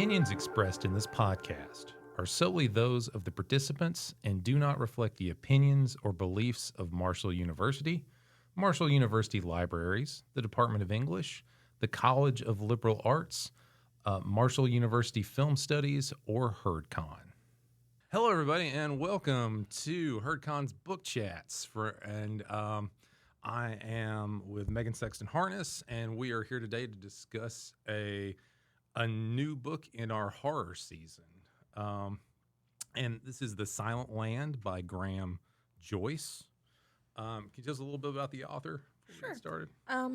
opinions expressed in this podcast are solely those of the participants and do not reflect the opinions or beliefs of Marshall University, Marshall University Libraries, the Department of English, the College of Liberal Arts, Marshall University Film Studies, or HerdCon. Hello, everybody, and welcome to HerdCon's Book Chats. I am with Meghan Sexton-Harness, and we are here today to discuss a new book in our horror season. And this is The Silent Land by Joyce. Can you tell us a little bit about the author before we get started?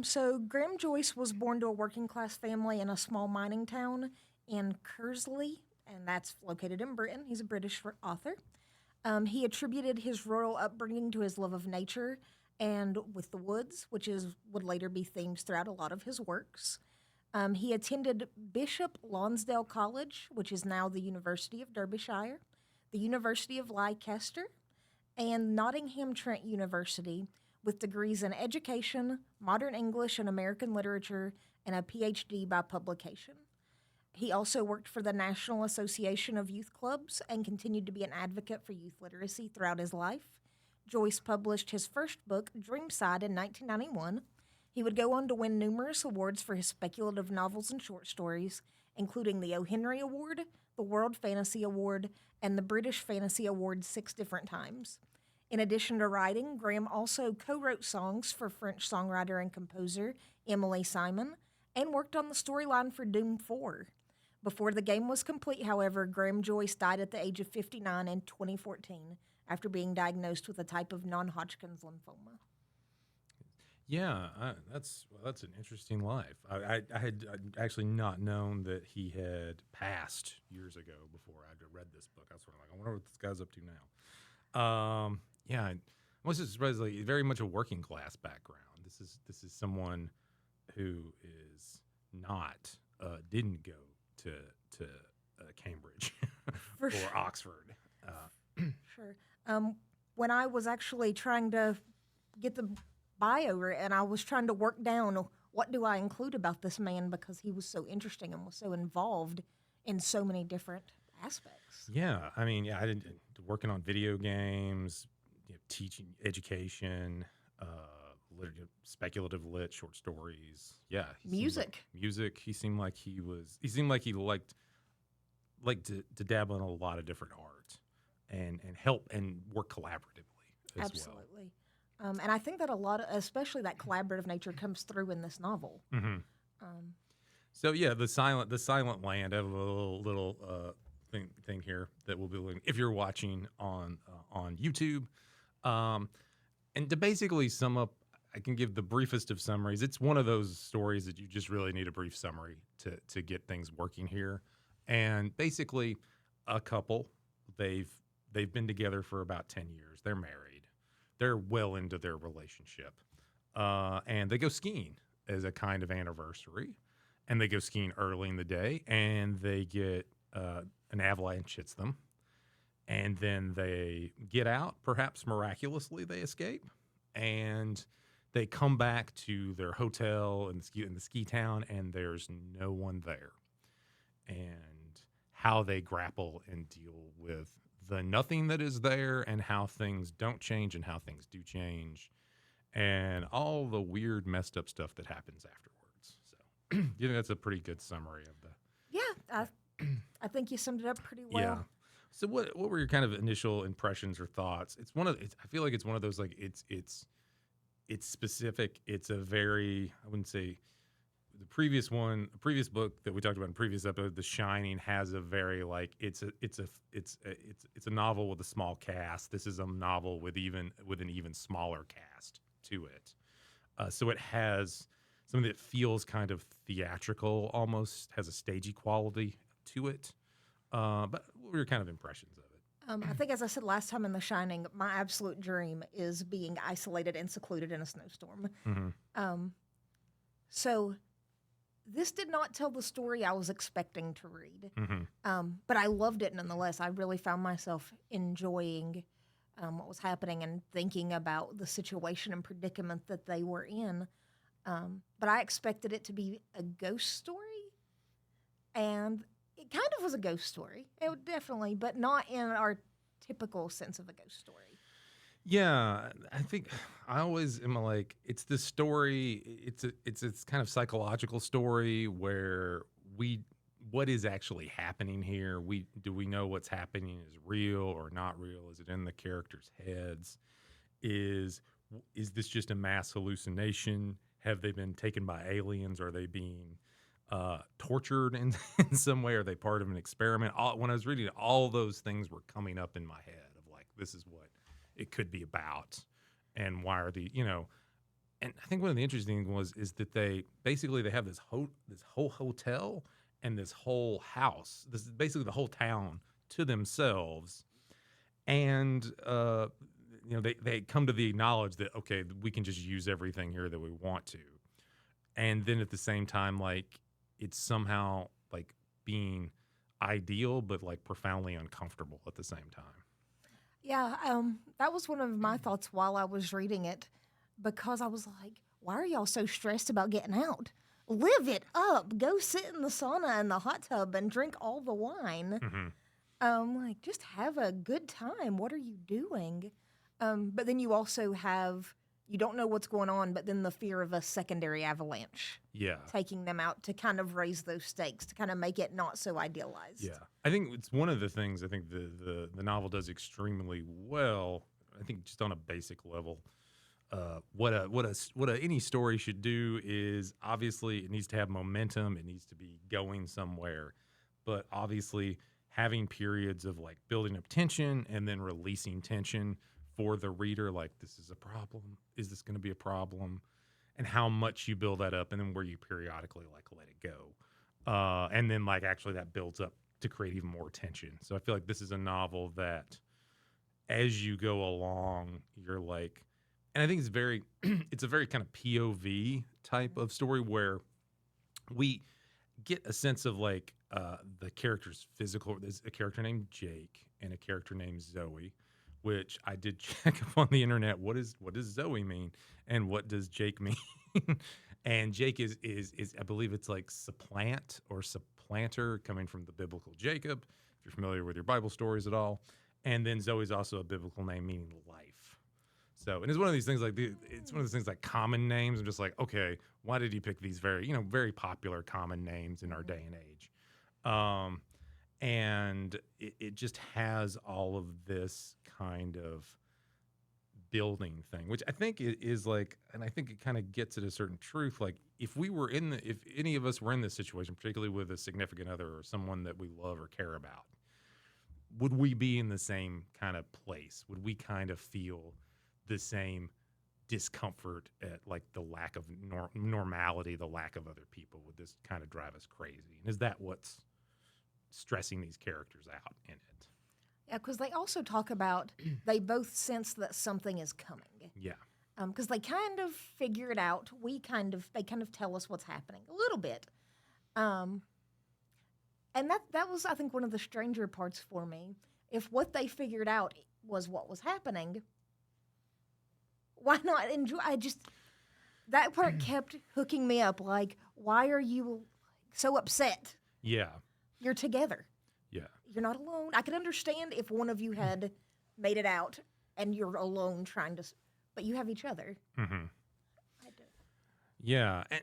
So Graham Joyce was born to a working-class family in a small mining town in Kersley, and that's located in Britain. He's a British author. He attributed his rural upbringing to his love of nature and with the woods, which would later be themes throughout a lot of his works. He attended Bishop Lonsdale College, which is now the University of Derbyshire, the University of Leicester, and Nottingham Trent University, with degrees in education, modern English and American literature, and a PhD by publication. He also worked for the National Association of Youth Clubs and continued to be an advocate for youth literacy throughout his life. Joyce published his first book, Dreamside, in 1991. He would go on to win numerous awards for his speculative novels and short stories, including the O. Henry Award, the World Fantasy Award, and the British Fantasy Award 6 different times. In addition to writing, Graham also co-wrote songs for French songwriter and composer Emily Simon and worked on the storyline for Doom 4. Before the game was complete, however, Graham Joyce died at the age of 59 in 2014 after being diagnosed with a type of non-Hodgkin's lymphoma. Yeah, that's an interesting life. I had actually not known that he had passed years ago before I read this book. I was sort of like, I wonder what this guy's up to now. Yeah, I was just surprised. Like, very much a working class background. This is someone who is not didn't go to Cambridge or Oxford. Sure. When I was actually trying to get the bio and I was trying to work down what do I include about this man because he was so interesting and was so involved in so many different aspects. Yeah, I mean, I didn't working on video games, teaching, education, speculative lit, short stories. Yeah, music. He seemed like he liked to dabble in a lot of different art and help and work collaboratively as Absolutely. And I think that a lot of, especially that collaborative nature, comes through in this novel. Mm-hmm. So yeah, the Silent Land. I have a little thing here that we'll be looking if you're watching on YouTube. And to basically sum up, I can give the briefest of summaries. It's one of those stories that you just really need a brief summary to get things working here. And basically, a couple, they've been together for about 10 years. They're married. They're well into their relationship. And they go skiing as a kind of anniversary. And they go skiing early in the day, and they get an avalanche hits them. And then they get out, perhaps miraculously they escape, and they come back to their hotel in the ski town, and there's no one there. And how they grapple and deal with the nothing that is there, and how things don't change and how things do change, and all the weird, messed up stuff that happens afterwards. So, you think that's a pretty good summary of the. Yeah, I think you summed it up pretty well. Yeah. So what were your kind of initial impressions or thoughts? I feel like it's one of those, like, it's specific. It's a very, I wouldn't say the previous book that we talked about in the previous episode, The Shining, has a very, like, it's a novel with a small cast. This is a novel with an even smaller cast to it. So it has something that feels kind of theatrical, almost has a stagey quality to it. But what were your kind of impressions of it? I think, as I said last time in The Shining, my absolute dream is being isolated and secluded in a snowstorm. Mm-hmm. So this did not tell the story I was expecting to read, Mm-hmm. but I loved it nonetheless. I really found myself enjoying what was happening and thinking about the situation and predicament that they were in. But I expected it to be a ghost story, and it kind of was a ghost story. It would definitely, but not in our typical sense of a ghost story. Yeah, I think I always am like it's the story. It's kind of psychological story where we what is actually happening here. We know what's happening is real or not real? Is it in the characters' heads? Is is this just a mass hallucination? Have they been taken by aliens? Are they being tortured in, in some way? Are they part of an experiment? When I was reading it, all those things were coming up in my head of like, this is what it could be about, and why are the And I think one of the interesting was is that they basically they have this whole hotel and this whole house. This is basically the whole town to themselves, and they come to the knowledge that okay, we can just use everything here that we want to, and then at the same time, like it's somehow like being ideal but like profoundly uncomfortable at the same time. Yeah, that was one of my thoughts while I was reading it because I was like, why are y'all so stressed about getting out? Live it up. Go sit in the sauna and the hot tub and drink all the wine. Hmm. Like, just have a good time. What are you doing? But then you also have, you don't know what's going on, but then the fear of a secondary avalanche Yeah. taking them out to kind of raise those stakes, to kind of make it not so idealized. Yeah, I think it's one of the things I think the novel does extremely well. I think just on a basic level, any story should do is obviously it needs to have momentum. It needs to be going somewhere, but obviously having periods of like building up tension and then releasing tension for the reader. Like this is a problem. Is this going to be a problem? And how much you build that up, and then where you periodically like let it go. And then like actually that builds up to create even more tension. So I feel like this is a novel that as you go along, you're like, and I think it's very, it's a very kind of POV type of story where we get a sense of like the character's physical. There's a character named Jake and a character named Zoe, which I did check up on the internet. What does Zoe mean, and what does Jake mean? And Jake is I believe it's like supplant or supplanter, coming from the biblical Jacob, if you're familiar with your Bible stories at all. And then Zoe's also a biblical name meaning life. So, and it's one of these things like it's one of those things like common names. I'm just like, okay, why did he pick these very popular common names in our day and age? And it just has all of this kind of building thing, which I think is like, and I think it kind of gets at a certain truth. Like if any of us were in this situation, particularly with a significant other or someone that we love or care about, would we be in the same kind of place? Would we kind of feel the same discomfort at like the lack of normality, the lack of other people? Would this kind of drive us crazy? And is that what's stressing these characters out in it? Yeah, because they also talk about they both sense that something is coming. Yeah. Because they kind of figure it out. They kind of tell us what's happening a little bit. And that was, I think, one of the stranger parts for me. If what they figured out was what was happening, why not enjoy? That part kept hooking me up. Like, why are you so upset? Yeah. You're together. Yeah. You're not alone. I could understand if one of you had made it out and you're alone trying to, but you have each other. Mm-hmm. Yeah, and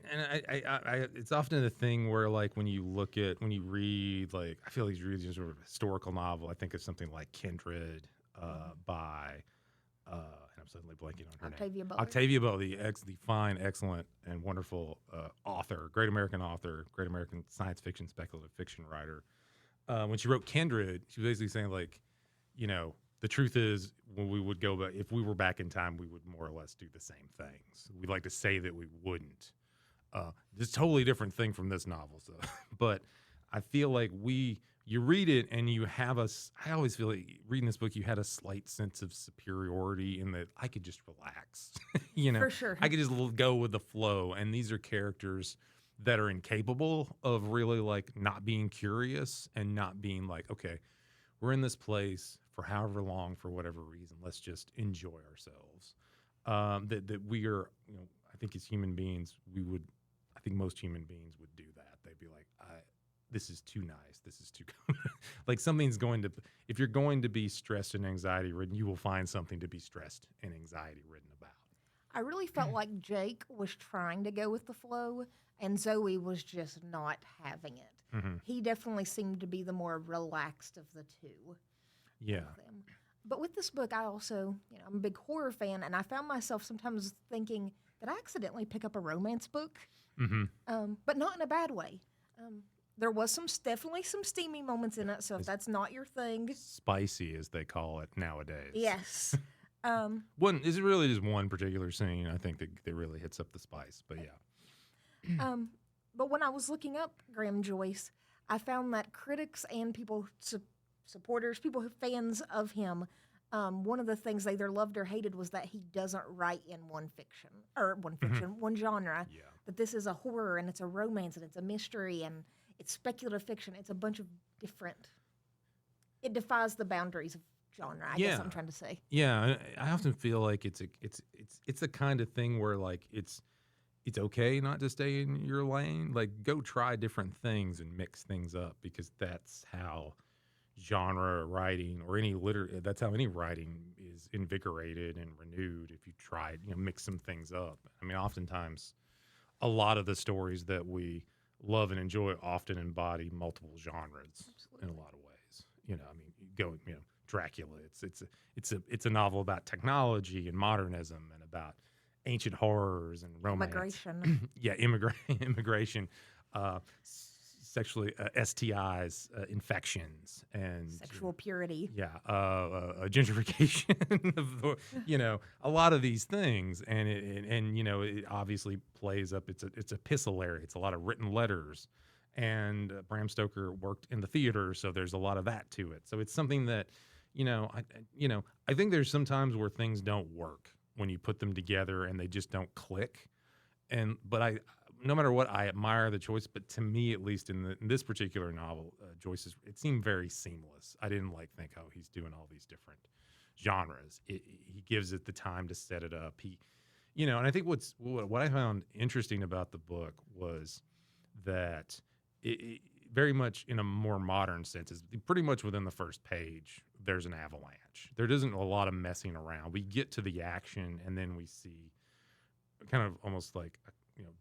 I it's often a thing where like when you read like I feel like you read sort of a historical novel. I think of something like Kindred by and I'm suddenly blanking on her Octavia name. Butler. Octavia Butler, the fine, excellent, and wonderful author, great American science fiction, speculative fiction writer. When she wrote Kindred, she was basically saying like, the truth is when we would go back, if we were back in time, we would more or less do the same things. We'd like to say that we wouldn't. It's a totally different thing from this novel. So, but I feel like you read it and you have I always feel like reading this book, you had a slight sense of superiority in that I could just relax, For sure. I could just go with the flow. And these are characters that are incapable of really like not being curious and not being like, okay, we're in this place for however long, for whatever reason, let's just enjoy ourselves. That we are, I think as human beings, I think most human beings would do that. They'd be like, this is too nice. This is too like something's going to, if you're going to be stressed and anxiety ridden, you will find something to be stressed and anxiety ridden about. I really felt like Jake was trying to go with the flow, and Zoe was just not having it. Mm-hmm. He definitely seemed to be the more relaxed of the two. Yeah. Of them. But with this book, I also, I'm a big horror fan, and I found myself sometimes thinking that I accidentally pick up a romance book, but not in a bad way. There was definitely some steamy moments in it, so if that's not your thing. Spicy, as they call it nowadays. Yes. One is really just one particular scene, I think, that really hits up the spice, but yeah. But when I was looking up Graham Joyce, I found that critics and people, supporters, people who fans of him, one of the things they either loved or hated was that he doesn't write in one genre. Yeah. That this is a horror and it's a romance and it's a mystery and it's speculative fiction. It's a bunch of different. It defies the boundaries of genre. I guess I'm trying to say. Yeah, I often feel like it's the kind of thing where like it's okay not to stay in your lane. Like go try different things and mix things up because that's how genre writing or that's how any writing is invigorated and renewed if you try mix some things up. I mean, oftentimes a lot of the stories that we love and enjoy often embody multiple genres. Absolutely. In a lot of ways. I mean, Dracula, it's a novel about technology and modernism and about ancient horrors and romance. Immigration. Yeah, immigration, sexually STIs, infections, and sexual purity. Yeah, gentrification. A lot of these things, and it obviously plays up. It's epistolary. It's a lot of written letters, and Bram Stoker worked in the theater, so there's a lot of that to it. So it's something that, I think there's sometimes where things don't work when you put them together and they just don't click. But no matter what, I admire the choice. But to me, at least in this particular novel, Joyce's, it seemed very seamless. I didn't think, oh, he's doing all these different genres. He gives it the time to set it up. And I think what I found interesting about the book was that it very much in a more modern sense is pretty much within the first page, there's an avalanche. There isn't a lot of messing around. We get to the action and then we see kind of almost like,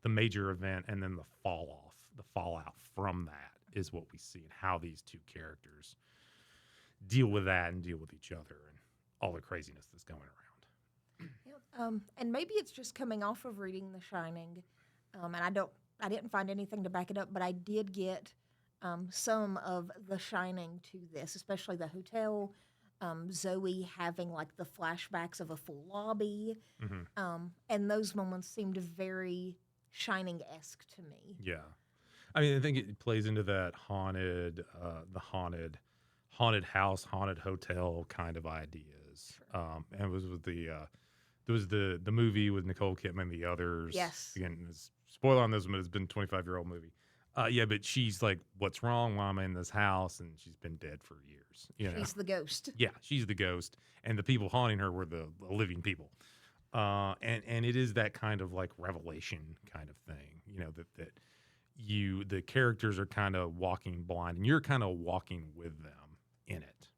the major event and then the fallout from that is what we see and how these two characters deal with that and deal with each other and all the craziness that's going around. Yep. And maybe it's just coming off of reading The Shining. And I didn't find anything to back it up, but I did get some of The Shining to this, especially the hotel, Zoe having like the flashbacks of a full lobby, and those moments seemed very Shining-esque to me. Yeah, I mean, I think it plays into that haunted house, haunted hotel kind of ideas. Sure. And it was with there was the movie with Nicole Kidman and the others. Yes. Again, spoiler on this one, it's been a 25-year-old movie. Yeah, but she's like, what's wrong? Why am I in this house? And she's been dead for years. She's the ghost. Yeah, she's the ghost. And the people haunting her were the living people. And it is that kind of like revelation kind of thing, that the characters are kind of walking blind and you're kind of walking with them in it.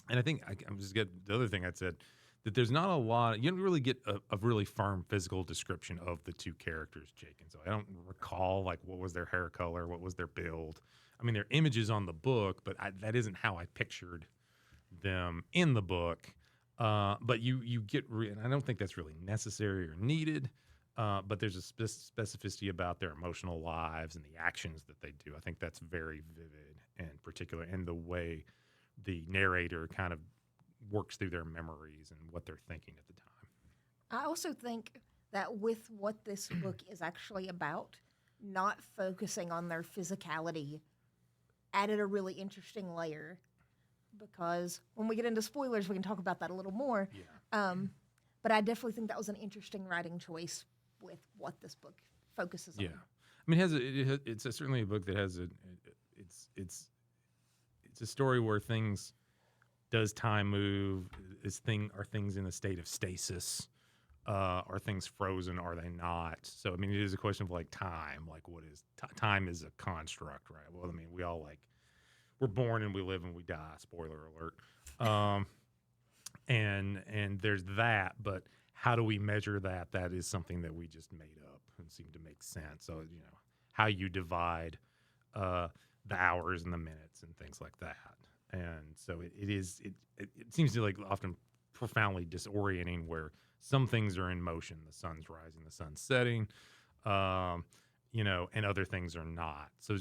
And I think I'm just get the other thing I said, that there's not a lot, you don't really get a really firm physical description of the two characters, Jake and Zoe. I don't recall like what was their hair color, what was their build. I mean, there are images on the book, but that isn't how I pictured them in the book. But you get, and I don't think that's really necessary or needed, but there's a specificity about their emotional lives and the actions that they do. I think that's very vivid and particular, and the way the narrator kind of works through their memories and what they're thinking at the time. I also think that with what this book is actually about, not focusing on their physicality added a really interesting layer. Because when we get into spoilers, we can talk about that a little more. Yeah. But I definitely think that was an interesting writing choice with what this book focuses on. Yeah, I mean, it's certainly a book that has it's a story where does time move? Are things in a state of stasis? Are things frozen? Are they not? So I mean, it is a question of like time. Like, what is time? Is a construct, right? Well, I mean, we all like we're born and we live and we die. Spoiler alert. Um, and there's that, but how do we measure that? That is something that we just made up and seemed to make sense. So how you divide uh, the hours and the minutes and things like that. And so it seems to like often profoundly disorienting where some things are in motion. The sun's rising, the sun's setting, um, and other things are not. So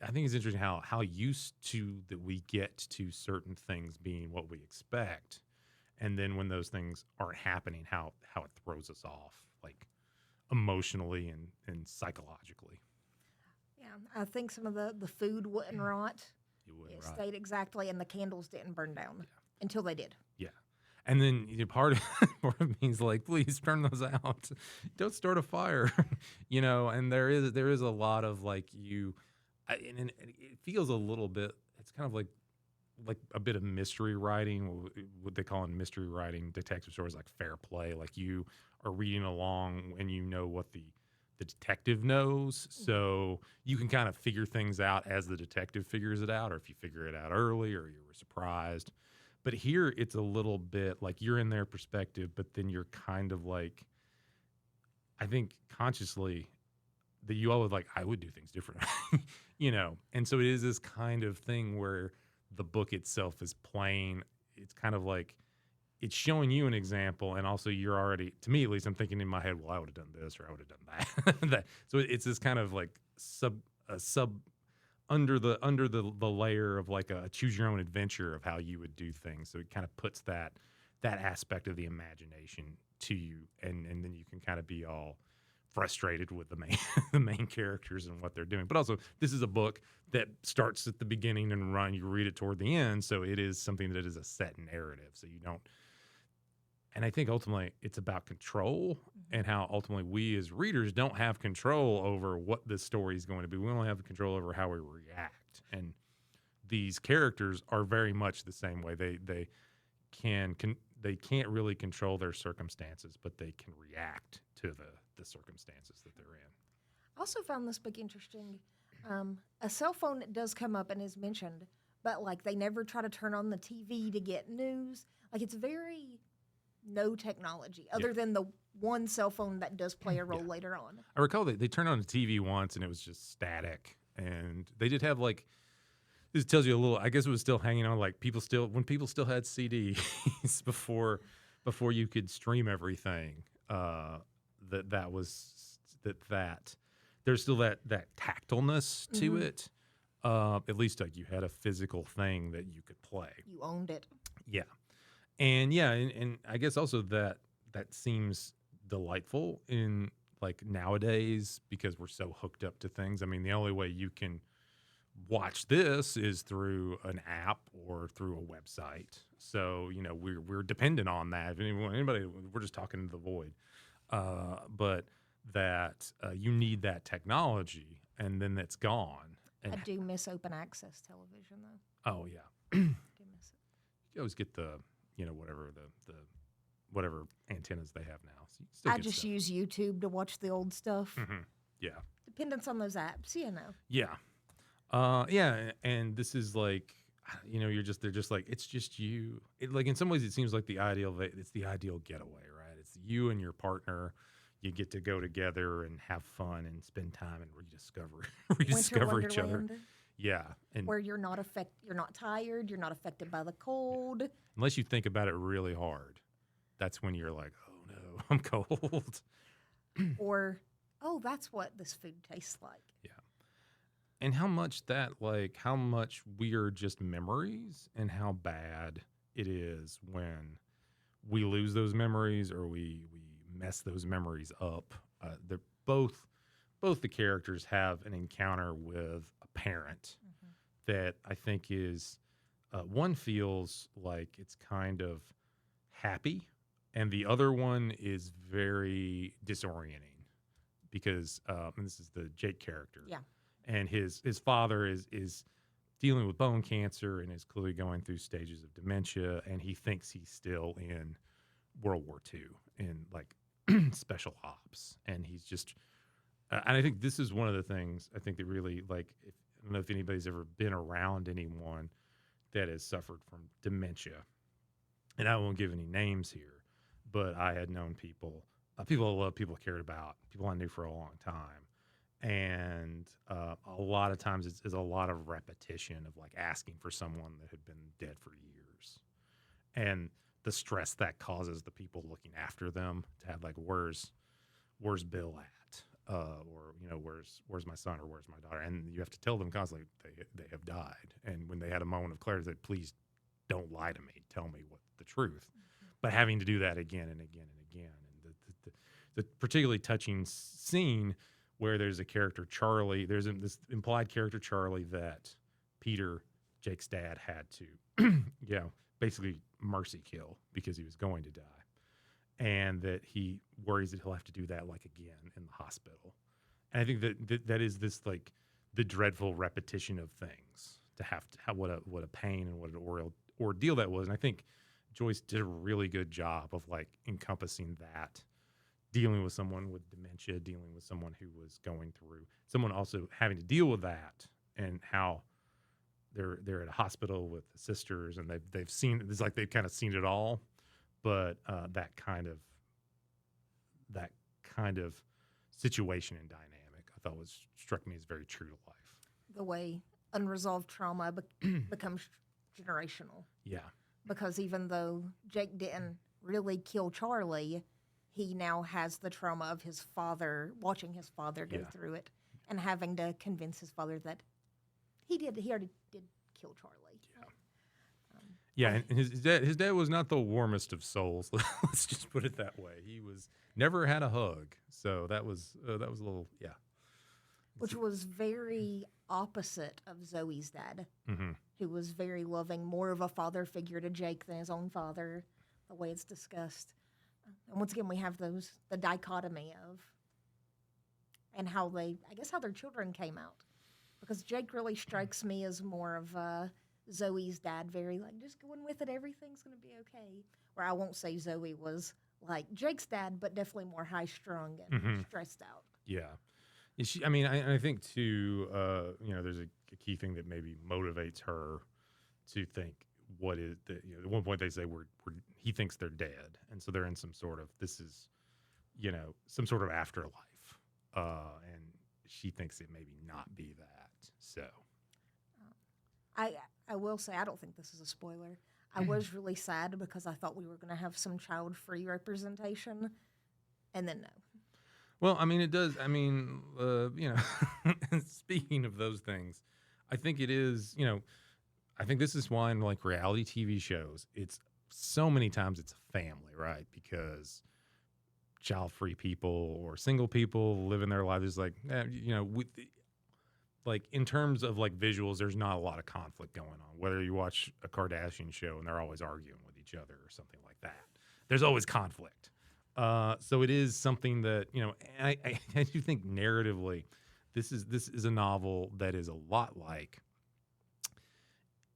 I think it's interesting how used to that we get to certain things being what we expect, and then when those things aren't happening, how it throws us off, like emotionally and psychologically. Yeah, I think some of the food wouldn't rot. You would, It right? stayed exactly, and the candles didn't burn down until they did. Yeah. And then part of me is like, please turn those out. Don't start a fire, And there is a lot of like and it feels a little bit. It's kind of like a bit of mystery writing, what they call in mystery writing, detective stories, like fair play. Like you are reading along and you know what the detective knows, so you can kind of figure things out as the detective figures it out, or if you figure it out early or you were surprised. But here it's a little bit like you're in their perspective, but then you're kind of like, I think consciously that you always like, I would do things different, And so it is this kind of thing where the book itself is playing. It's kind of like it's showing you an example, and also you're already, to me at least, I'm thinking in my head, well, I would have done this or I would have done that. So it's this kind of like sub under the layer of like a choose your own adventure of how you would do things. So it kind of puts that aspect of the imagination to you, and then you can kind of be all frustrated with the main the main characters and what they're doing. But also, this is a book that starts at the beginning and you read it toward the end, so it is something that is a set narrative. So you don't. And I think ultimately it's about control and how ultimately we as readers don't have control over what this story is going to be. We only have control over how we react. And these characters are very much the same way. They can't really control their circumstances, but they can react to the circumstances that they're in. I also found this book interesting. A cell phone does come up and is mentioned, but like they never try to turn on the TV to get news. Like it's very no technology other than the one cell phone that does play a role later on. I recall they turned on the TV once and it was just static. And they did have like, this tells you a little, I guess it was still hanging on, like when people still had CDs before you could stream everything, that there's still that tactilness to it. At least like you had a physical thing that you could play. You owned it. Yeah. And I guess also that seems delightful in like nowadays because we're so hooked up to things. I mean, the only way you can watch this is through an app or through a website. So, we're dependent on that. If anybody, we're just talking to the void. But that you need that technology, and then that's gone. And I do miss open access television though. oh yeah, I do miss it. you always get the whatever the whatever antennas they have now. So you still I get just stuff. use YouTube to watch the old stuff. Yeah. Dependence on those apps, Yeah. Yeah, and this is like, they're just like, it's just you. Like in some ways, it seems like it's the ideal getaway, right? It's you and your partner. You get to go together and have fun and spend time and rediscover each other. Wonderland, Yeah, and where you're not tired, you're not affected by the cold. unless you think about it really hard, that's when you're like, oh no, I'm cold. Or, oh, that's what this food tastes like. Yeah. And how much we are just memories and how bad it is when we lose those memories or we mess those memories up. They're both the characters have an encounter with a parent that I think is one feels like it's kind of happy, and the other one is very disorienting because and this is the Jake character. Yeah. And his father is dealing with bone cancer and is clearly going through stages of dementia, and he thinks he's still in World War II, and like special ops, and he's just. And I think this is one of the things I think that really like. I don't know if anybody's ever been around anyone that has suffered from dementia, and I won't give any names here, but I had known people, people I loved, people I cared about, people I knew for a long time, and a lot of times it's a lot of repetition of like asking for someone that had been dead for years, and the stress that causes the people looking after them to have like where's Bill at, or where's my son or where's my daughter, and you have to tell them constantly they have died, and when they had a moment of clarity, that please don't lie to me, tell me what the truth, but having to do that again and again and again, and the particularly touching scene where there's a character Charlie, there's this implied character Charlie that Peter, Jake's dad, had to basically mercy kill because he was going to die. And that he worries that he'll have to do that like again in the hospital. And I think that is this like the dreadful repetition of things to have what a pain and what an ordeal that was. And I think Joyce did a really good job of like encompassing that, dealing with someone with dementia, dealing with someone who was going through, someone also having to deal with that, and how they're at a hospital with the sisters, and they've seen, it's like they've kind of seen it all, but that kind of situation and dynamic I thought struck me as very true to life. The way unresolved trauma becomes generational. Yeah. Because even though Jake didn't really kill Charlie, he now has the trauma of his father, watching his father go through it, and having to convince his father that he already did kill Charlie. Yeah, and his dad was not the warmest of souls. Let's just put it that way. He was never had a hug, so that was a little Which was very opposite of Zoe's dad, who was very loving, more of a father figure to Jake than his own father, the way it's discussed. And once again, we have the dichotomy of, and how their children came out, because Jake really strikes me as more of Zoe's dad, very like, just going with it, everything's going to be okay. Where I won't say Zoe was like Jake's dad, but definitely more high-strung and stressed out. Yeah. I think, too, there's a key thing that maybe motivates her to think what is, at one point they say he thinks they're dead. And so they're in some sort of, this is, some sort of afterlife. And she thinks it maybe not be that. So. I will say, I don't think this is a spoiler. I was really sad because I thought we were going to have some child-free representation, and then no. Well, it does. Speaking of those things, I think it is, I think this is why in like reality TV shows, it's so many times it's a family, right? Because child-free people or single people living their lives is like, like in terms of like visuals, there's not a lot of conflict going on. Whether you watch a Kardashian show and they're always arguing with each other or something like that, there's always conflict. So it is something that, I do think narratively, this is a novel that is a lot like,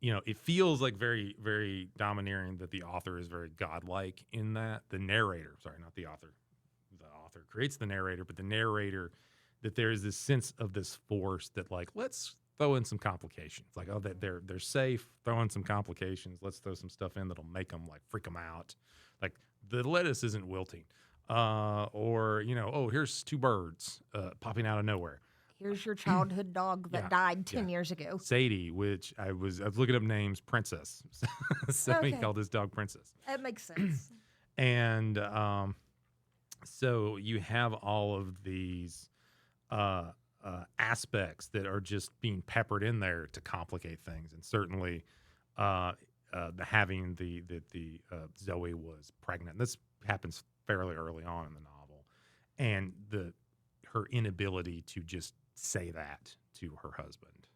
it feels like very, very domineering, that the author is very godlike in that the narrator, sorry, not the author creates the narrator, but the narrator, that there is this sense of this force that like, let's throw in some complications. Like, oh, that they're safe, throw in some complications. Let's throw some stuff in that'll make them like freak them out. Like the lettuce isn't wilting. Or, here's two birds popping out of nowhere. Here's your childhood dog that died 10 years ago. Sadie, which I was looking up names, Princess. So he called his dog Princess. That makes sense. And so you have all of these aspects that are just being peppered in there to complicate things, and certainly having the Zoe was pregnant. This happens fairly early on in the novel, and her inability to just say that to her husband,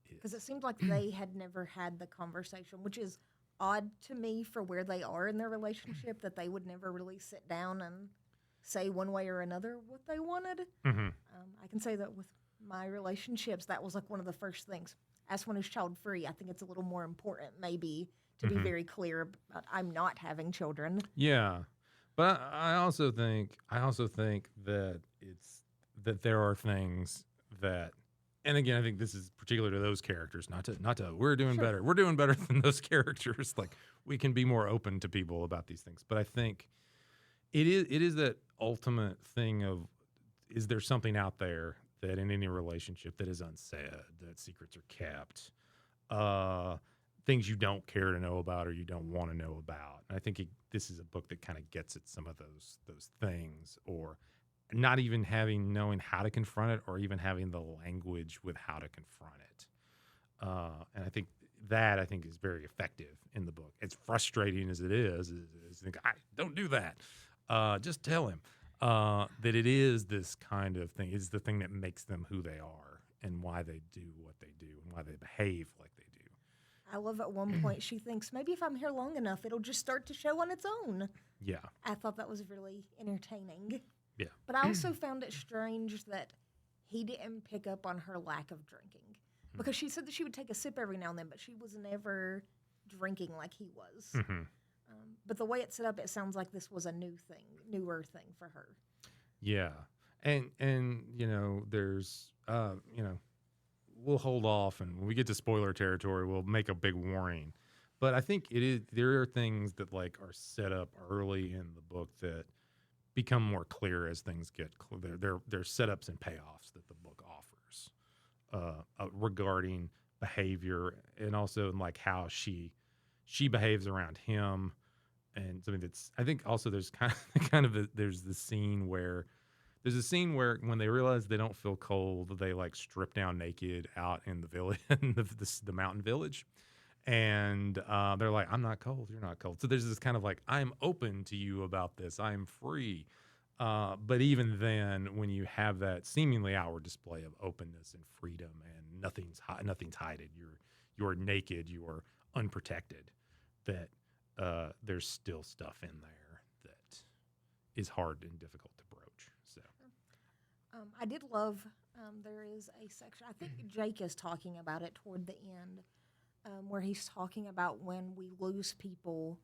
because it seemed like they had never had the conversation, which is odd to me for where they are in their relationship, that they would never really sit down and say one way or another what they wanted. I can say that with my relationships, that was like one of the first things. As one who's child-free, I think it's a little more important maybe to be very clear about I'm not having children. Yeah. But I also think that there are things that, and again, I think this is particular to those characters, not to we're doing Sure. better. We're doing better than those characters. Like, we can be more open to people about these things. But I think it is that ultimate thing of, is there something out there that in any relationship that is unsaid, that secrets are kept, uh, things you don't care to know about or you don't want to know about. And I think this is a book that kind of gets at some of those things, or not even knowing how to confront it, or even having the language with how to confront it. And I think is very effective in the book. As frustrating as it is think, don't do that. Just tell him that it is this kind of thing. It's the thing that makes them who they are and why they do what they do and why they behave like they do. I love at one point she thinks, maybe if I'm here long enough, it'll just start to show on its own. Yeah. I thought that was really entertaining. Yeah. But I also found it strange that he didn't pick up on her lack of drinking. Because she said that she would take a sip every now and then, but she was never drinking like he was. Mm-hmm. But the way it's set up, it sounds like this was a newer thing for her. Yeah. And there's, we'll hold off, and when we get to spoiler territory, we'll make a big warning. But I think there are things that like are set up early in the book that become more clear as things get clear. They're setups and payoffs that the book offers regarding behavior, and also like how she behaves around him, and something that's, I think also there's there's the scene where when they realize they don't feel cold, they like strip down naked out in the village, the mountain village. And they're like, I'm not cold, you're not cold. So there's this kind of like, I'm open to you about this, I'm free. But even then, when you have that seemingly outward display of openness and freedom, and nothing's hidden, you're naked, you're unprotected, that there's still stuff in there that is hard and difficult to broach. So I did love, there is a section, I think Jake is talking about it toward the end, where he's talking about when we lose people,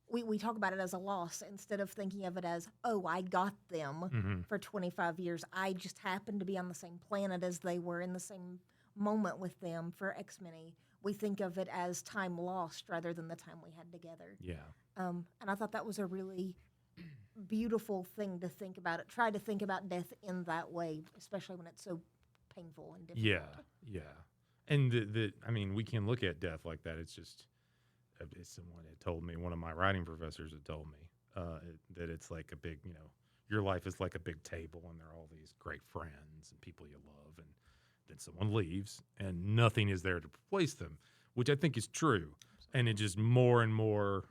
we talk about it as a loss instead of thinking of it as, oh, I got them for 25 years. I just happened to be on the same planet as they were in the same moment with them for X many. We think of it as time lost rather than the time we had together. yeah. And I thought that was a really beautiful thing to think about it. Try to think about death in that way, especially when it's so painful and difficult. Yeah. And I mean, we can look at death like that. It's just, someone had told me, one of my writing professors had told me that it's like a big, your life is like a big table, and there are all these great friends and people you love, and then someone leaves and nothing is there to replace them, which I think is true. And it just more and more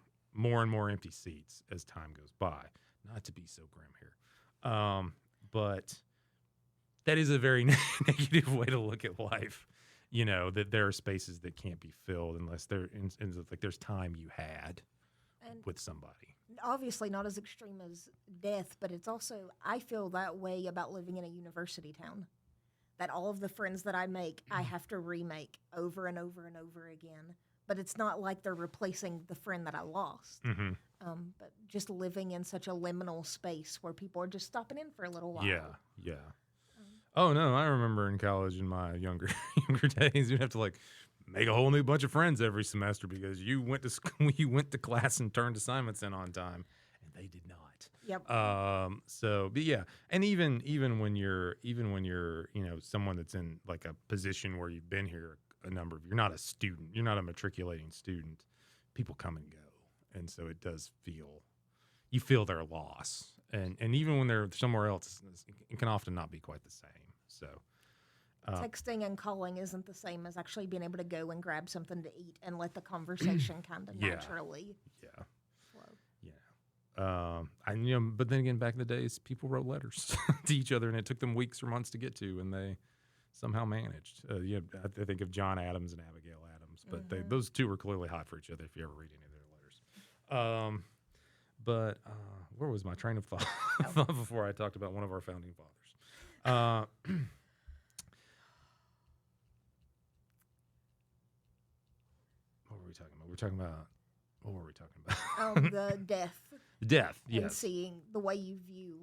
empty seats as time goes by. Not to be so grim here, but that is a very negative way to look at life. That there are spaces that can't be filled unless like there's time you had And with somebody. obviously not as extreme as death, but it's also, I feel that way about living in a university town. That all of the friends that I make, I have to remake over and over and over again. But it's not like they're replacing the friend that I lost. Mm-hmm. But just living in such a liminal space where people are just stopping in for a little while. Yeah. Oh no, I remember in college in my younger days, you'd have to like make a whole new bunch of friends every semester because you went to school, you went to class and turned assignments in on time, and they did not. Yep. So, but yeah, and even when you're someone that's in like a position where you've been here you're not a student, you're not a matriculating student, people come and go, and so you feel their loss, and even when they're somewhere else, it can often not be quite the same. So Texting and calling isn't the same as actually being able to go and grab something to eat and let the conversation kind of naturally flow. But then again, back in the days, people wrote letters to each other, and it took them weeks or months to get to, and they somehow managed. I think of John Adams and Abigail Adams, but those two were clearly hot for each other if you ever read any of their letters. But where was my train of thought before I talked about one of our founding fathers? What were we talking about? We were talking about what were we talking about? The death Death, and yes. seeing the way you view.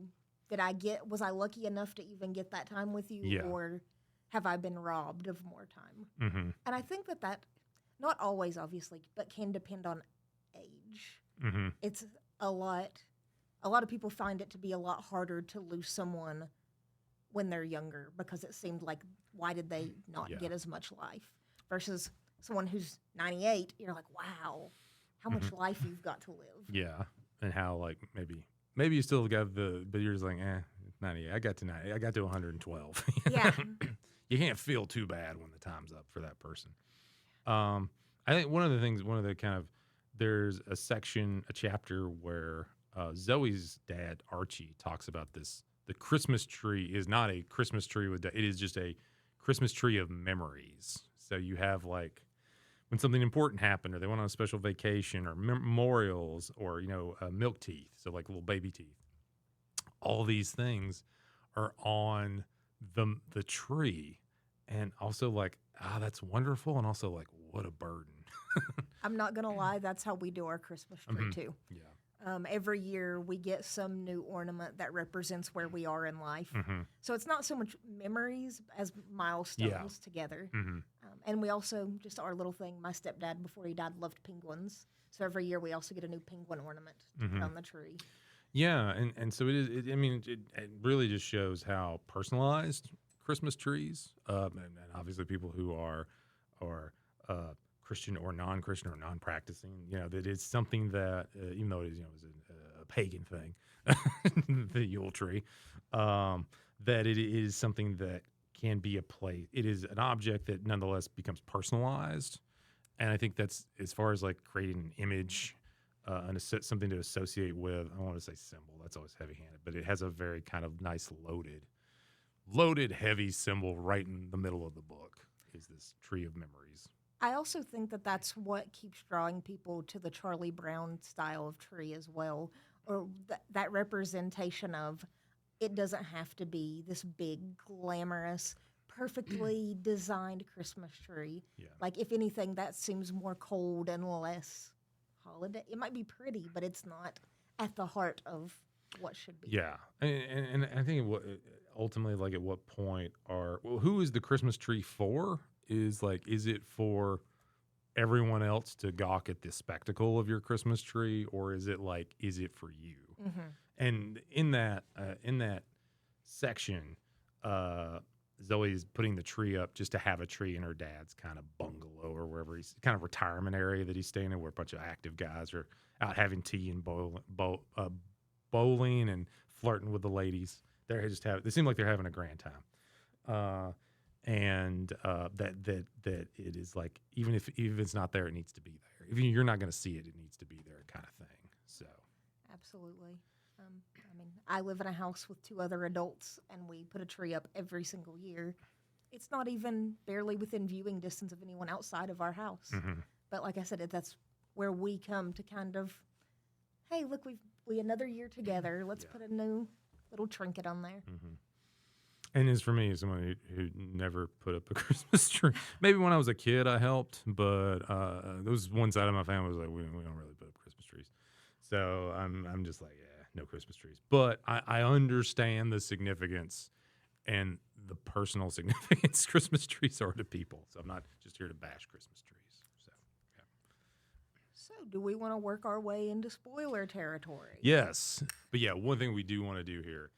Was I lucky enough to even get that time with you, Yeah. or have I been robbed of more time? Mm-hmm. And I think that not always, obviously, but can depend on age. Mm-hmm. It's a lot of people find it to be a lot harder to lose someone when they're younger because it seemed like, why did they not Yeah. get as much life? Versus someone who's 98, you're like, wow, how much life you've got to live. Yeah. And how, like, maybe you still got but you're just like, 98. I got to 90. I got to 112. Yeah. You can't feel too bad when the time's up for that person. I think one of the kind of, there's a chapter where Zoe's dad, Archie, talks about this. The Christmas tree is not a Christmas tree it is just a Christmas tree of memories. So you have, like, when something important happened, or they went on a special vacation, or memorials, or milk teeth, so like little baby teeth. All these things are on the tree, and also like, that's wonderful, and also like, what a burden. I'm not going to lie, that's how we do our Christmas tree, too. Yeah. Every year we get some new ornament that represents where we are in life. Mm-hmm. So it's not so much memories as milestones together. Mm-hmm. And we also, just our little thing, my stepdad, before he died, loved penguins. So every year we also get a new penguin ornament to put on the tree. Yeah, and so it is. It really just shows how personalized Christmas trees, and obviously people who are Christian or non-Christian or non-practicing, that it's something that, even though it is, is a pagan thing, the Yule tree, that it is something that can be a place. It is an object that nonetheless becomes personalized, and I think that's, as far as like creating an image. And something to associate with, I don't want to say symbol, that's always heavy-handed, but it has a very kind of nice loaded heavy symbol right in the middle of the book is this tree of memories. I also think that that's what keeps drawing people to the Charlie Brown style of tree as well, or that representation of, it doesn't have to be this big, glamorous, perfectly designed Christmas tree. Yeah. Like, if anything, that seems more cold and less holiday. It might be pretty, but it's not at the heart of what should be. Yeah, and I think ultimately, like, at what point who is the Christmas tree for? Is it for everyone else to gawk at the spectacle of your Christmas tree, or is it for you? Mm-hmm. And in that section, Zoe's putting the tree up just to have a tree in her dad's kind of bungalow or wherever he's kind of retirement area that he's staying in, where a bunch of active guys are out having tea and bowling and flirting with the ladies. They seem like they're having a grand time. And that it is like, even if it's not there, it needs to be there. If you're not going to see it, it needs to be there, kind of thing. So Absolutely. I live in a house with 2 other adults, and we put a tree up every single year. It's not even barely within viewing distance of anyone outside of our house. Mm-hmm. But like I said, that's where we come to kind of, hey, look, we another year together. Let's put a new little trinket on there. Mm-hmm. And as for me, as someone who never put up a Christmas tree, maybe when I was a kid I helped, but there was one side of my family was like, we don't really put up Christmas trees. So I'm just like, no Christmas trees. But I understand the significance and the personal significance Christmas trees are to people. So I'm not just here to bash Christmas trees. So, yeah. So do we want to work our way into spoiler territory? Yes. But yeah, one thing we do want to do here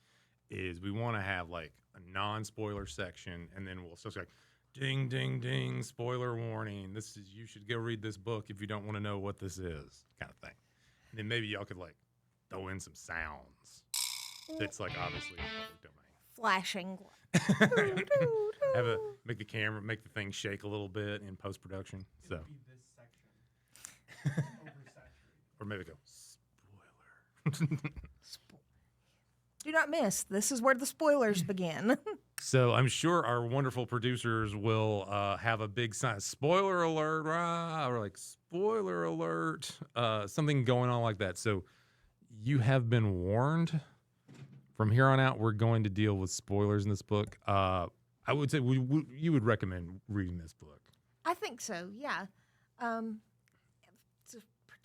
is we want to have like a non-spoiler section, and then we'll still say, ding, ding, ding, spoiler warning. You should go read this book if you don't want to know what this is, kind of thing. And then maybe y'all could like throw in some sounds. That's like obviously public domain. Flashing. Make the thing shake a little bit in post-production. So It'd be this section. Oversaturated. or maybe go spoiler. Do not miss. This is where the spoilers begin. So I'm sure our wonderful producers will have a big sign, spoiler alert, or like spoiler alert, something going on like that. So you have been warned. From here on out, we're going to deal with spoilers in this book. I would say you would recommend reading this book. I think so, yeah.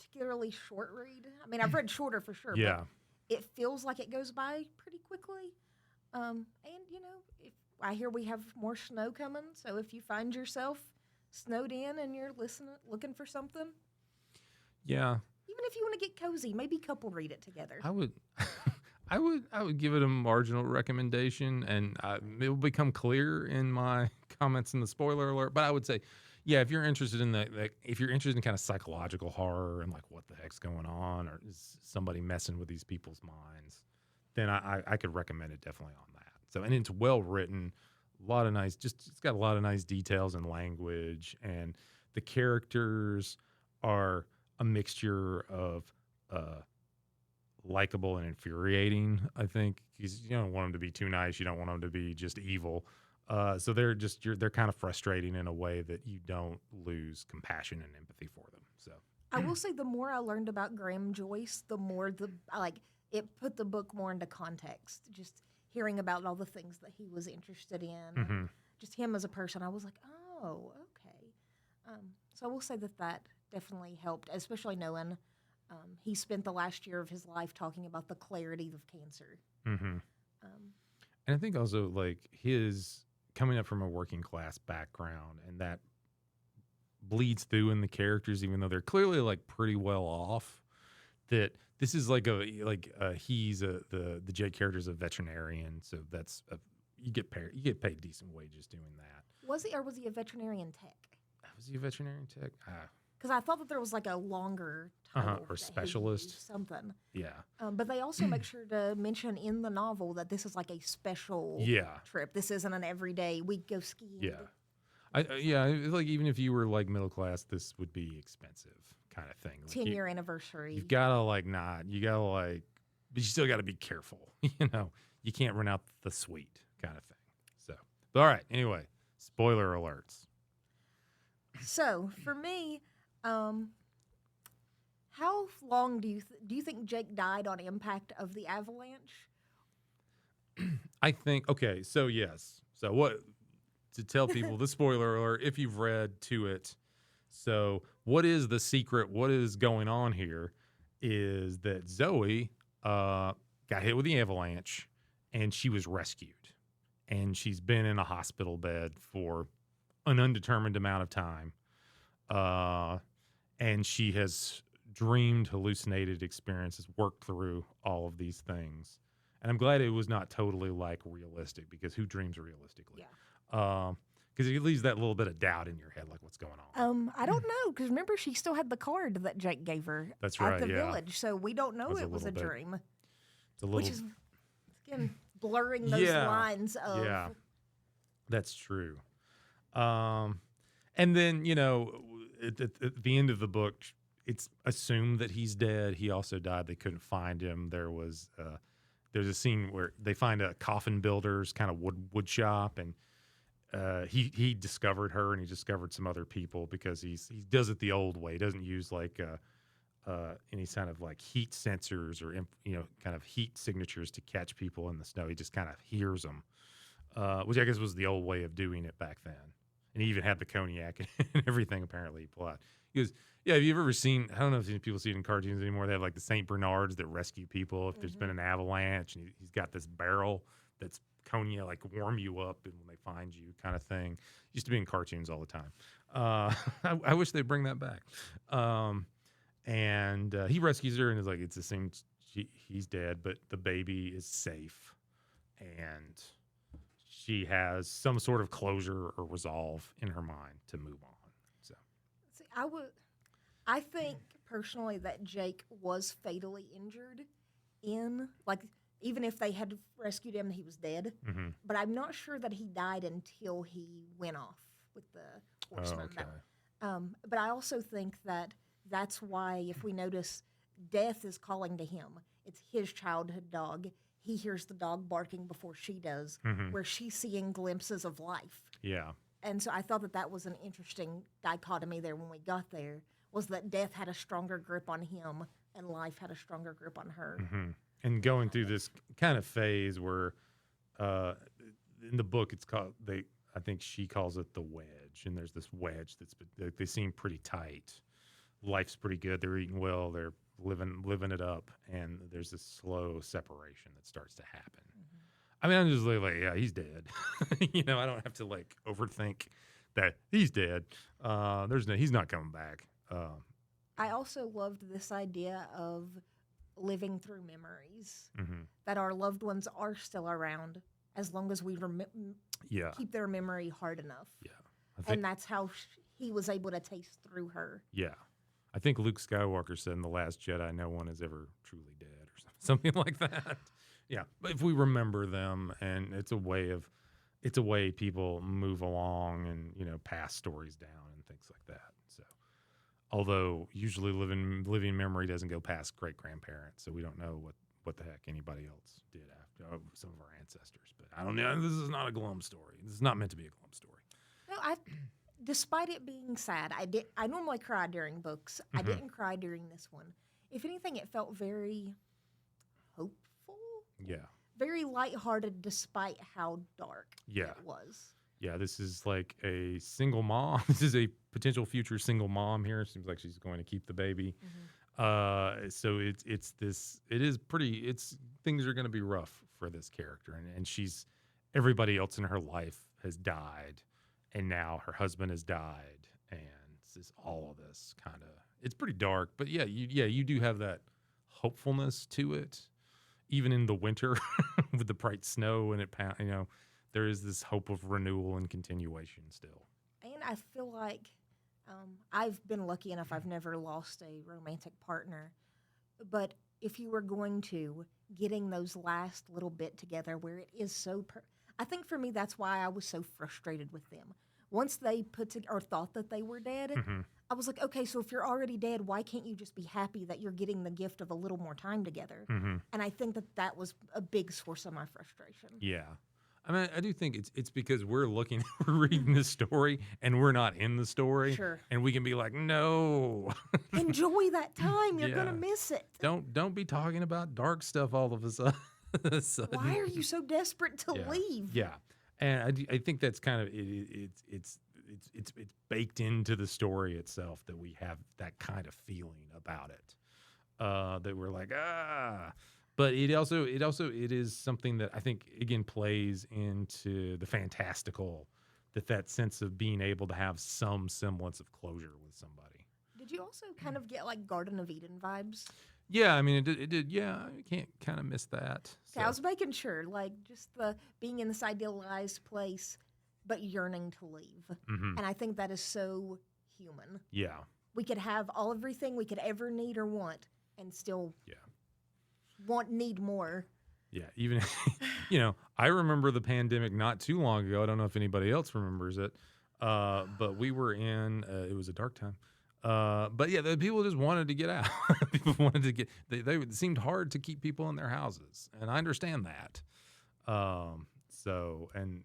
particularly short read. I mean, I've read shorter for sure, Yeah. but it feels like it goes by pretty quickly. And if I hear we have more snow coming, so if you find yourself snowed in and you're looking for something, Yeah. even if you want to get cozy, maybe couple read it together. I would, I would give it a marginal recommendation, and it will become clear in my comments in the spoiler alert. But I would say, yeah, if you're interested in if you're interested in kind of psychological horror and like what the heck's going on, or is somebody messing with these people's minds, then I could recommend it definitely on that. So, and it's well written, a lot of nice, it's got a lot of nice details and language, and the characters are a mixture of likable and infuriating, I think, because you don't want them to be too nice, you don't want them to be just evil. So they're kind of frustrating in a way that you don't lose compassion and empathy for them. So I will say the more I learned about Graham Joyce, the more it put the book more into context. Just hearing about all the things that he was interested in, and just him as a person, I was like, oh, okay. So I will say that definitely helped, especially knowing he spent the last year of his life talking about the clarity of cancer. and I think also like his coming up from a working class background, and that bleeds through in the characters, even though they're clearly like pretty well off. That this is like the Jake character's a veterinarian, so you get paid decent wages doing that. Was he a veterinarian tech? Was he a veterinarian tech? Because I thought that there was like a longer title or that he specialist. used, something. Yeah. But they also make sure to mention in the novel that this is like a special trip. This isn't an everyday we go skiing. Yeah. Like even if you were like middle class, this would be expensive kind of thing. Like 10-year anniversary. You've got to but you still got to be careful. You can't run out the suite kind of thing. So, but all right. Anyway, spoiler alerts. So for me, how long do you think Jake died on impact of the avalanche? I think, okay, so yes. So what, to tell people, the spoiler alert, if you've read to it. So what is the secret? What is going on here is that Zoe got hit with the avalanche and she was rescued. And she's been in a hospital bed for an undetermined amount of time. And she has dreamed, hallucinated experiences, worked through all of these things. And I'm glad it was not totally like realistic, because who dreams realistically? Yeah. Because it leaves that little bit of doubt in your head, like what's going on. I don't know, because remember she still had the card that Jake gave her That's at right, the yeah. village, so we don't know it was a little bit. dream. It's a little, Which is again blurring those lines of yeah, that's true. And then at the end of the book, it's assumed that he's dead. He also died. They couldn't find him. There's a scene where they find a coffin builder's kind of wood shop, and he discovered her, and he discovered some other people, because he does it the old way. He doesn't use like any kind of like heat sensors or kind of heat signatures to catch people in the snow. He just kind of hears them, which I guess was the old way of doing it back then. And he even had the cognac and everything. Apparently, he pulled out. He goes, "Yeah, have you ever seen? I don't know if people see it in cartoons anymore. They have like the Saint Bernards that rescue people if there's been an avalanche, and he's got this barrel that's cognac, like warm you up and when they find you, kind of thing. Used to be in cartoons all the time. I wish they'd bring that back. And he rescues her and is like, it's the same. He's dead, but the baby is safe, and she has some sort of closure or resolve in her mind to move on. So, See, I think personally that Jake was fatally injured even if they had rescued him, he was dead. mm-hmm. But I'm not sure that he died until he went off with the horseman. Okay. But I also think that's why, if we notice, Death is calling to him. It's his childhood dog. He hears the dog barking before she does, where she's seeing glimpses of life. Yeah. And so I thought that was an interesting dichotomy there when we got there, was that Death had a stronger grip on him and life had a stronger grip on her. Mm-hmm. And going through this kind of phase where in the book it's called, I think she calls it the wedge, and there's this wedge they seem pretty tight. life's pretty good. They're eating well. They're living it up, and there's this slow separation that starts to happen. I mean, I'm just like, yeah, he's dead. I don't have to like overthink that he's dead. He's not coming back. I also loved this idea of living through memories, Mhm. that our loved ones are still around as long as we Yeah, keep their memory hard enough. yeah. I think, And that's how he was able to taste through her. yeah. I think Luke Skywalker said in The Last Jedi, no one is ever truly dead or something like that. Yeah, but if we remember them, and it's a way people move along and pass stories down and things like that. So, although usually living memory doesn't go past great grandparents, so we don't know what the heck anybody else did after some of our ancestors. But I don't know. This is not a glum story. This is not meant to be a glum story. No, despite it being sad, I normally cry during books. I Mhm. didn't cry during this one. If anything, it felt very hopeful, Yeah, very lighthearted, despite how dark Yeah. it was. yeah. This is like a single mom. This is a potential future single mom here. Seems like she's going to keep the baby. So things are going to be rough for this character, and everybody else in her life has died, and now her husband has died, and it's just all of this kind of, it's pretty dark, but you do have that hopefulness to it, even in the winter with the bright snow and there is this hope of renewal and continuation still. And I feel like I've been lucky enough, I've never lost a romantic partner. But if you were going to, getting those last little bit together where it is I think for me, that's why I was so frustrated with them. Once they or thought that they were dead, Mhm. I was like, okay, so if you're already dead, why can't you just be happy that you're getting the gift of a little more time together? Mhm. And I think that was a big source of my frustration. Yeah. I mean, I do think it's because we're we're reading the story and we're not in the story. Sure. And we can be like, no, Enjoy that time. You're going Yeah. to miss it. don't be talking about dark stuff all of a sudden. Why are you so desperate to Yeah. leave? Yeah. And I think that's kind of it's baked into the story itself that we have that kind of feeling about it. That we're like, but it is something that I think again plays into the fantastical, that sense of being able to have some semblance of closure with somebody. Did you also kind of get like Garden of Eden vibes? Yeah, I mean it did. Yeah, I can't kind of miss that. Okay, I was making sure, like just the being in this idealized place, but yearning to leave. Mhm. And I think that is so human. Yeah, We could have everything we could ever need or want, and still yeah. need more. Yeah, even I remember the pandemic not too long ago. I don't know if anybody else remembers it, but we were in. It was a dark time, but yeah, the people just wanted to get out. People wanted to get. It seemed hard to keep people in their houses, and I understand that. So, and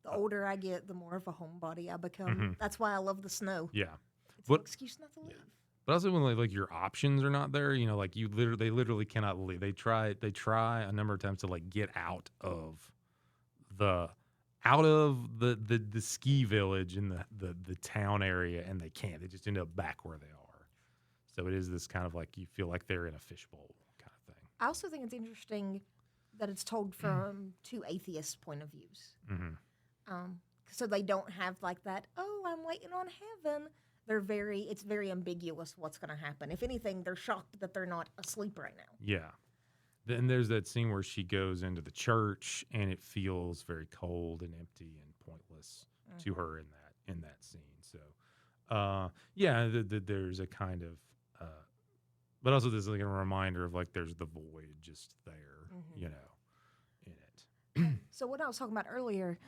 The older I get, the more of a homebody I become. Mhm. That's why I love the snow. yeah. It's What- an excuse not to leave. But also when like your options are not there, like they literally cannot leave. They try a number of times to like get out of the ski village in the town area, and they can't. They just end up back where they are. So it is this kind of like you feel like they're in a fishbowl kind of thing. I also think it's interesting that it's told from two atheist point of views. Mm-hmm. So they don't have like that, oh, I'm waiting on heaven. It's very ambiguous what's going to happen. If anything, they're shocked that they're not asleep right now. Yeah. Then there's that scene where she goes into the church and it feels very cold and empty and pointless to her in that scene. So, there's a kind of, but also there's like a reminder of like there's the void just there, in it. So what I was talking about earlier,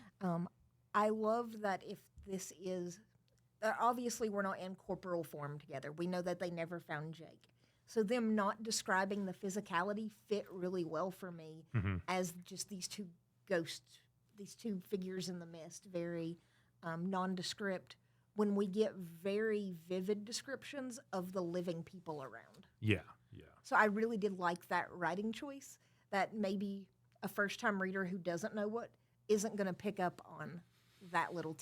I love that if this is, obviously we're not in corporal form together. We know that they never found Jake. So them not describing the physicality fit really well for me as just these two ghosts, these two figures in the mist, very nondescript, when we get very vivid descriptions of the living people around. Yeah, yeah. So I really did like that writing choice, that maybe a first-time reader who doesn't know what isn't going to pick up on that little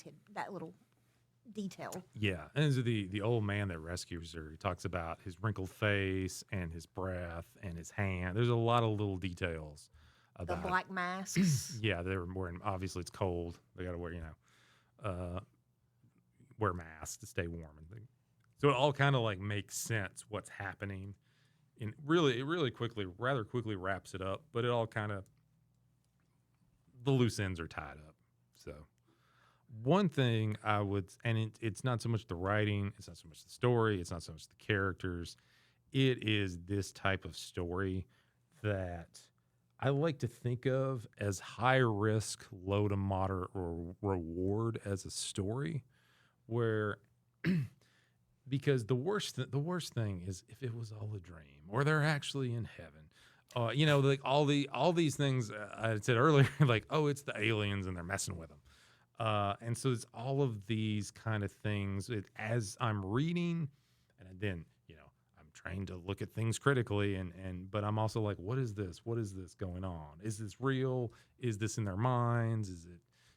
detail. Yeah, and this is the old man that rescues her. He talks about his wrinkled face and his breath and his hand. There's a lot of little details The about. black masks. Yeah, they're wearing. Obviously, it's cold. They got to wear, wear masks to stay warm and things. So it all kind of like makes sense what's happening. And really, it really rather quickly wraps it up. But it all kind of the loose ends are tied up. So. One thing I would, and it's not so much the writing, it's not so much the story, it's not so much the characters. It is this type of story that I like to think of as high risk, low to moderate reward as a story, where because the worst thing is if it was all a dream or they're actually in heaven. Like all these things I said earlier, like, oh, it's the aliens and they're messing with them. And so it's all of these kind of things as I'm reading, and then, I'm trained to look at things critically but I'm also like, what is this? What is this going on? Is this real? Is this in their minds?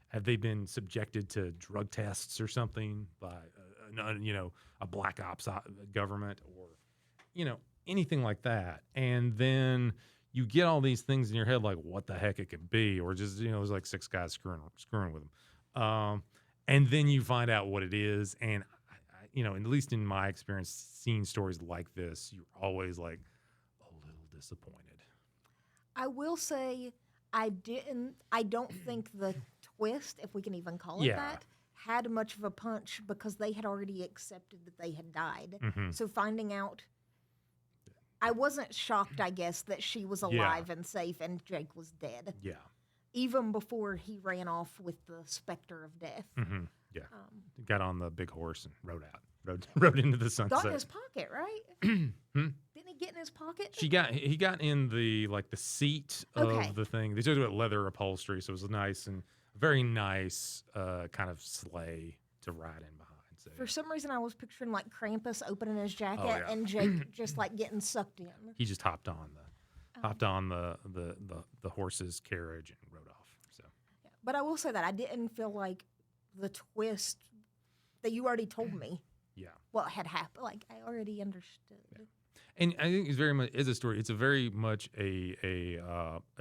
Have they been subjected to drug tests or something by, a black ops government or, anything like that? And then you get all these things in your head, like what the heck it could be, or just, there's like six guys screwing with them. And then you find out what it is. And, at least in my experience, seeing stories like this, you're always like a little disappointed. I will say I don't think the twist, if we can even call it Yeah. that, had much of a punch because they had already accepted that they had died. Mhm. So finding out, I wasn't shocked, I guess, that she was alive and safe and Jake was dead. Yeah. Even before he ran off with the specter of death. Mm-hmm. Yeah. Got on the big horse and rode into the sunset. Got in his pocket, right? Didn't he get in his pocket? He got in the seat of the thing. They talked about leather upholstery, so it was nice and very nice kind of sleigh to ride in behind. So, For some reason, I was picturing like Krampus opening his jacket yeah. and Jake just like getting sucked in. he just hopped on the horse's carriage and rode off. So But I will say that I didn't feel like the twist that you already told me yeah. what had happened. Like I already understood. And I think it's very much is a story. It's a very much a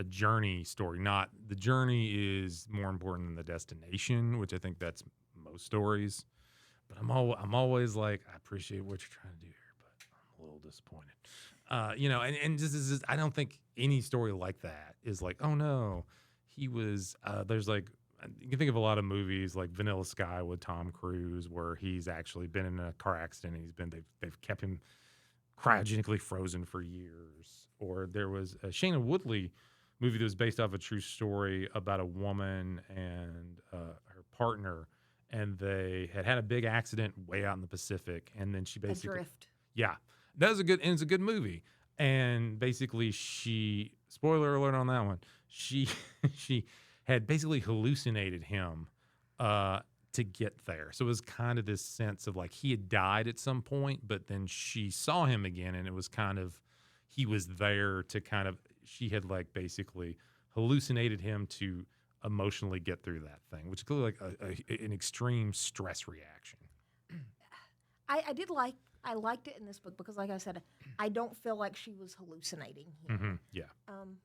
journey story. Not the journey is more important than the destination, which I think that's most stories. But I'm always like, I appreciate what you're trying to do here, but I'm a little disappointed. And just I don't think any story like that is like, oh no, he was. There's like you can think of a lot of movies like Vanilla Sky with Tom Cruise, where he's actually been in a car accident and they've kept him cryogenically frozen for years. Or there was a Shailene Woodley movie that was based off a true story about a woman and her partner, and they had a big accident way out in the Pacific, and then she basically Adrift. yeah, it's a good movie. And basically spoiler alert on that one, she had basically hallucinated him to get there. So it was kind of this sense of like he had died at some point, but then she saw him again, and it was kind of he was there to kind of she had like basically hallucinated him to emotionally get through that thing, which is clearly like an extreme stress reaction. I liked it in this book because, like I said, I don't feel like she was hallucinating him. Mm-hmm. Yeah.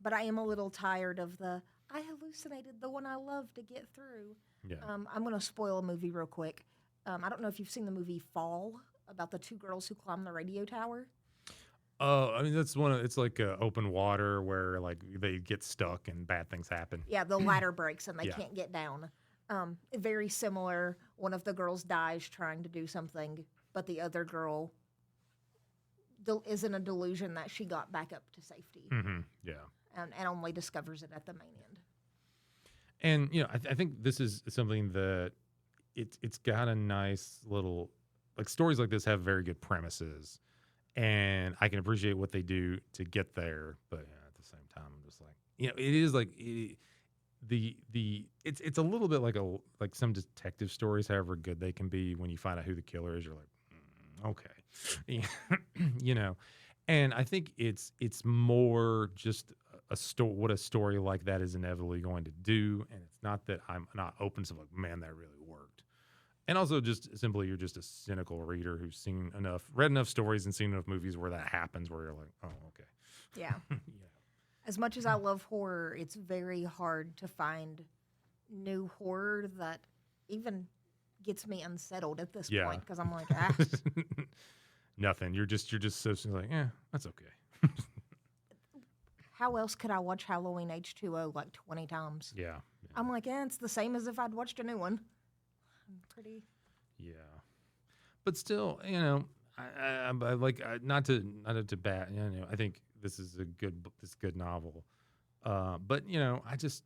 But I am a little tired of I hallucinated the one I love to get through. Yeah. I'm going to spoil a movie real quick. I don't know if you've seen the movie Fall about the two girls who climb the radio tower. Oh, I mean that's it's like open water where like they get stuck and bad things happen. Yeah, the ladder breaks and they Yeah. can't get down. Very similar. One of the girls dies trying to do something, but the other girl is in a delusion that she got back up to safety Mm-hmm. Yeah. and only discovers it at the main end. And I think this is something that it's got a nice little like stories like this have very good premises, and I can appreciate what they do to get there. But at the same time, I'm just like it is like it's a little bit like some detective stories, however good they can be. When you find out who the killer is, you're like, okay, And I think it's more just what a story like that is inevitably going to do, and it's not that I'm not open to like, man, that really worked. And also just simply you're just a cynical reader who's read enough stories and seen enough movies where that happens where you're like, oh, okay. Yeah. Yeah. As much as I love horror, it's very hard to find new horror that even gets me unsettled at this Yeah. point because I'm like, ah. Nothing. You're just so like, yeah, that's okay. How else could I watch Halloween H2O like 20 times? Yeah. I'm like, it's the same as if I'd watched a new one. I'm pretty. Yeah. But still, I like not to bat. I think this is a good novel. But I guess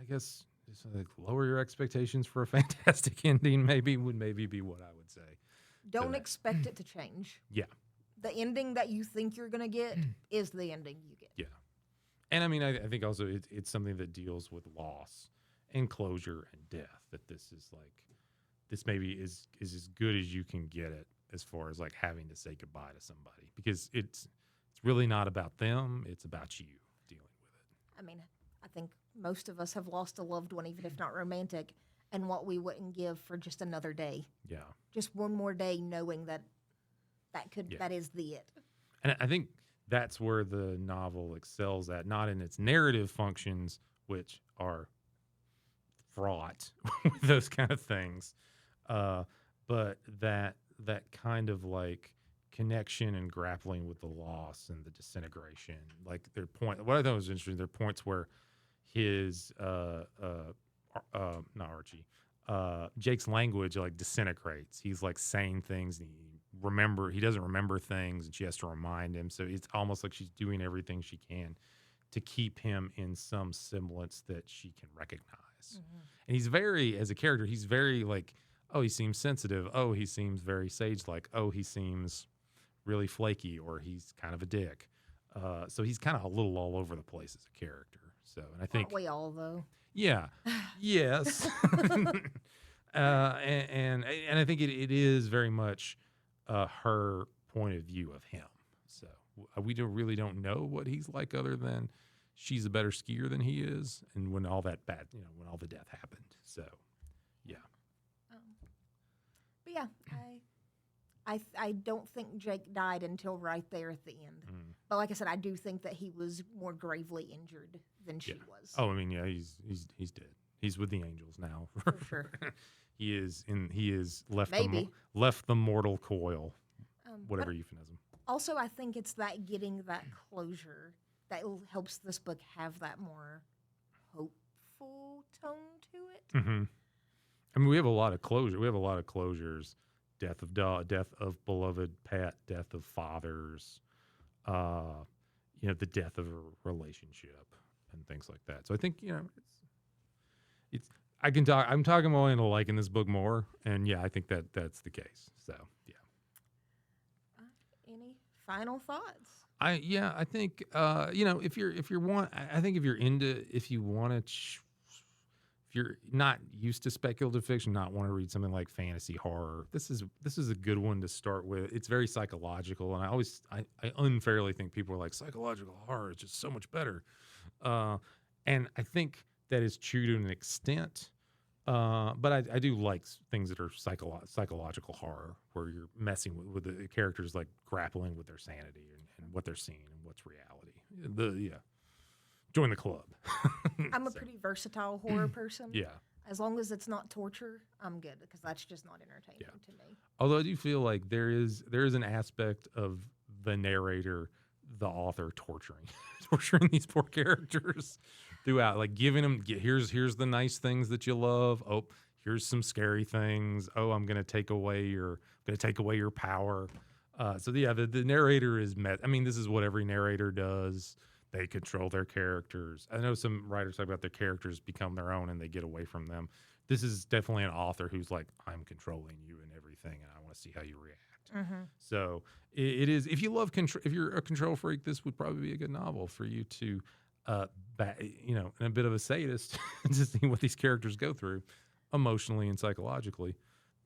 just like lower your expectations for a fantastic ending. Would be what I would say. Don't that. expect it to change. Yeah. The ending that you think you're going to get is the ending you get. Yeah. And I mean, I think also it's something that deals with loss and closure and death. That this maybe is as good as you can get it as far as like having to say goodbye to somebody, because it's really not about them. It's about you dealing with it. I mean, I think most of us have lost a loved one, even if not romantic, and what we wouldn't give for just another day. Yeah. Just one more day knowing that that is the it. And I think that's where the novel excels at, not in its narrative functions, which are fraught with those kind of things, but that kind of like connection and grappling with the loss and the disintegration. Like what I thought was interesting, there are points where his not Archie, Jake's language like disintegrates. He's like saying things and he doesn't remember things, and she has to remind him. So it's almost like she's doing everything she can to keep him in some semblance that she can recognize. Mm-hmm. And he's very, as a character, he's very like, oh, he seems sensitive. Oh, he seems very sage-like. Oh, he seems really flaky, or he's kind of a dick. So he's kind of a little all over the place as a character. So, and I think aren't we all though? Yeah. Yes. And I think it is very much her point of view of him. So we really don't know what he's like, other than she's a better skier than he is, and when all that when all the death happened. So, yeah. But yeah, I don't think Jake died until right there at the end. Mm. But like I said, I do think that he was more gravely injured than she was. Oh, I mean, yeah, he's dead. He's with the angels now. For sure. He is left Maybe. Left the mortal coil. Whatever euphemism. Also, I think it's that getting that closure that helps this book have that more hopeful tone to it. Mm-hmm. I mean, we have a lot of closure. We have a lot of closures: death of death of beloved pet, death of fathers, the death of a relationship and things like that. So I think it's. I'm talking more into liking this book more, and yeah, I think that's the case. So yeah. Any final thoughts? I think if you're not used to speculative fiction, not want to read something like fantasy horror, this is a good one to start with. It's very psychological, and I unfairly think people are like, psychological horror is just so much better, and I think that is true to an extent. But I do like things that are psychological horror, where you're messing with the characters, like grappling with their sanity and what they're seeing and what's reality. Join the club. I'm a pretty versatile horror person. Yeah. As long as it's not torture, I'm good, because that's just not entertaining to me. Although I do feel like there is an aspect of the narrator, the author, torturing these poor characters throughout, like giving them, here's the nice things that you love. Oh, here's some scary things. Oh, I'm gonna take away your power. The narrator is I mean, this is what every narrator does. They control their characters. I know some writers talk about their characters become their own and they get away from them. This is definitely an author who's like, I'm controlling you and everything, and I want to see how you react. Mm-hmm. So it is. If you love if you're a control freak, this would probably be a good novel for you to, and a bit of a sadist to see what these characters go through emotionally and psychologically.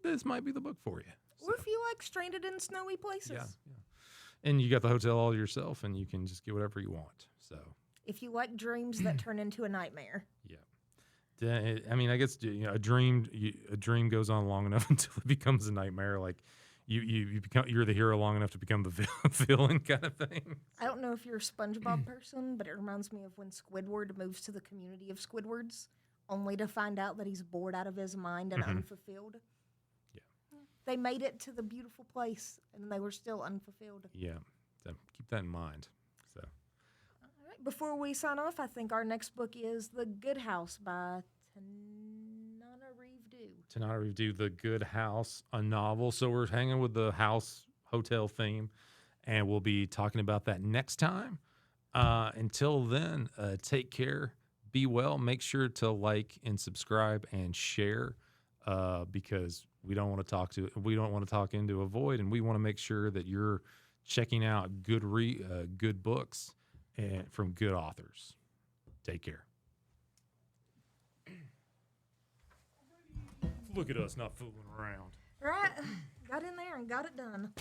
This might be the book for you. Or if you like stranded in snowy places. Yeah. And you got the hotel all to yourself, and you can just get whatever you want. So if you like dreams that turn into a nightmare. Yeah. I mean, I guess a dream goes on long enough until it becomes a nightmare. Like you're the hero long enough to become the villain kind of thing. I don't know if you're a SpongeBob person, but it reminds me of when Squidward moves to the community of Squidwards, only to find out that he's bored out of his mind and unfulfilled. Yeah. They made it to the beautiful place, and they were still unfulfilled. Yeah, so keep that in mind. So All right, before we sign off, I think our next book is The Good House by tonight we do The Good House, a novel. So we're hanging with the house hotel theme, and we'll be talking about that next time. Until then, take care, be well. Make sure to like and subscribe and share, because we don't want to talk into a void, and we want to make sure that you're checking out good books and from good authors. Take care. Look at us not fooling around. Right, got in there and got it done.